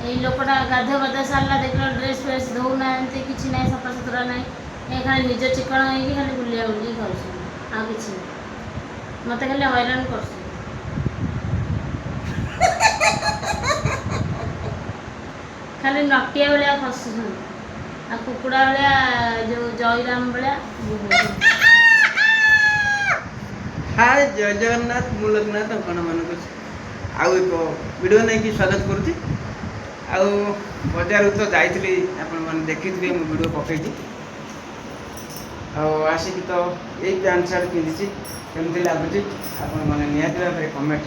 ଏଇ ଲୋକଟା ଗାଧୋଇ ପାଧୋଇ ସାରିଲା ଦେଖିଲା ଡ୍ରେସ୍ ଫ୍ରେସ୍ ଧୋଉନାହାନ୍ତି କିଛି ନାହିଁ ସଫାସୁତୁରା ନାହିଁ ଏ ଖାଲି ନିଜ ଚିକଣ ହେଇକି ଖାଲି ବୁଲିଆ ବୁଲି କରୁଛନ୍ତି ଆଉ କିଛି ନାହିଁ ମୋତେ ଖାଲି ହଇରାଣ କରୁଛନ୍ତି ଖାଲି ନଟିଆ ଭଳିଆ ଖସୁଛନ୍ତି ଆଉ କୁକୁଡ଼ା ଭଳିଆ ଯେଉଁ ଜୟରାମ ଭଳିଆ हाय जय जगन्नाथ मु लोकनाथ आपण मानक आउ एक वीडियो नहीं कि स्वागत करुच्ची आउ बजार तो जाइली आपण मैंने देखिए मु वीडियो पकई आसिक तो यही पैंट सार्ट पिंधि केमती लगुच आपण मैंने निहत भाव में कमेंट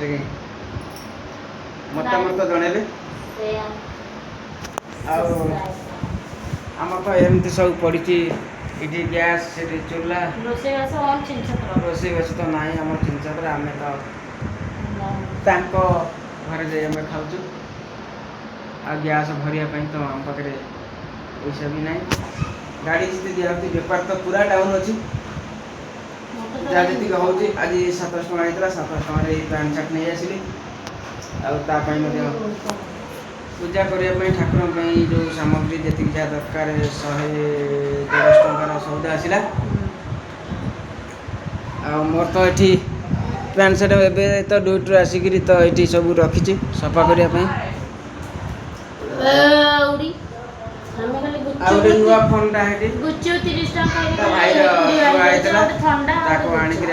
मतामत जनइले आम तो एमती सब पड़ी ये गैस से चूल्हा रोषेईबास तो ना आम चिंचापर आम तो घर जाए खाऊ आ गैस भरवाई तो आम पाखे पैसा भी ना गाड़ी जिते दिया बेपार तो पूरा डाउन अच्छी जहाँ जी हूँ आज 700 टଙ୍କା होता 700 टकर पैंट सार्ट नहीं आसली पूजा करने ठाकुर जो सामग्री जी जहाँ दरकार 100-150 टंकार सौदा आसला मोर तो ये पैंट सार्ट एवं तो ड्यूटी आसिक तो ये सब रखी सफा करने नुआ फोनटा भाई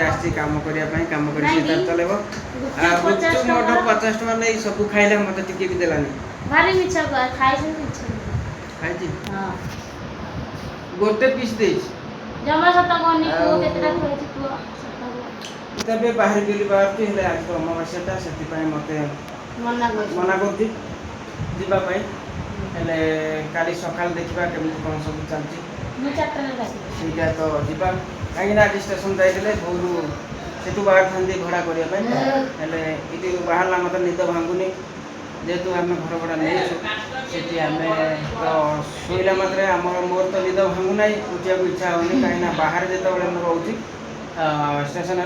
आसी कम करने कम कर चलेब गुपचुप मोट 50 टଙ୍କା नहीं सब खाइले मत टिके भी देलानी भारी मिछा खाई गोटे पीस दे जमा सत कोनी को केतरा खाई तू तबे बाहर गेली बाहर हेले आज तो अमावास्याटा से मत मना करती जीवा हेले काली सकाल देखा केमी कौन सब चलती तो जीवा कहीं आज स्टेशन जाइए भोरू से बाहर था भड़ा करने ये बाहर मत निद भांगुनी जेहेतु आम घर भड़ा नहीं आम तो शोला मात्रे मोर तो निद भांगुना उठा इच्छा होनी कहीं बाहर जो रोचे स्टेशन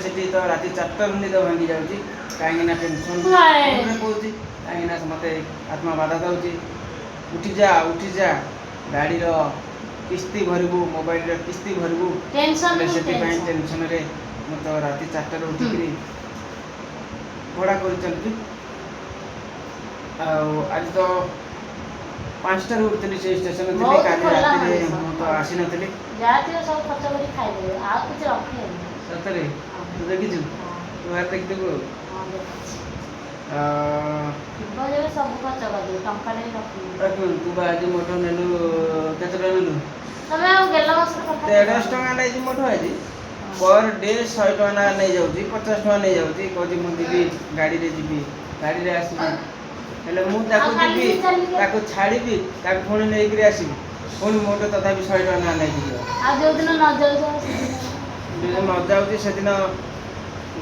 से तो राति 4 निद भांगी जाऊँगी कहीं टेंशन कौच कहीं मत आत्मा बाधा दूसरी उठी जा गाड़ी किस्ती भरबू मोबाइल किस्ती भरबू से टेंशन मु तो राति 4 उठिक भड़ा कर चलती आज तो 5 उठती से स्टेशन थी काली रात तो आसी नी सतरे तू देखी तू बाहर देखदेबू तू आज मोट नेलु केत नेलु 150 टଙ୍କା नहीं मोट आज पर डे 100 टଙ୍କା नहीं जाऊँगी 50 टଙ୍କା नहीं जाऊँगी कौन मुझे गाड़ी रे जी गाड़ी रे आसबी जी छाड़ी पुणी नहीं आसबी पुणी मोटे तथा 100 टଙ୍କା नहीं जो दिन न जाऊँगी से दिन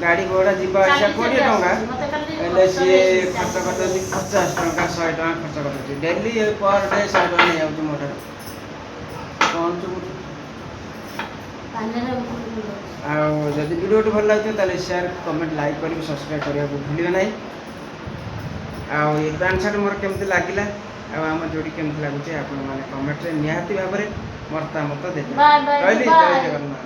गाड़ी घोड़ा जीवा आसा 20 टଙ୍କା सी खर्च कर 50 टଙ୍କା 100 टଙ୍କା खर्च कर डेली पर डे 100 टଙ୍କା नहीं जाऊँगी मोटर कौन जदि वीडियो भल लगे शेयर कमेंट लाइक कर सब्सक्राइब करने को भूलिए ना पैंट सार्ट मोर केमती लगिला आम जोड़ी केमती लगुच कमेंट निहाती भाव में मतामत देते जय जगन्नाथ।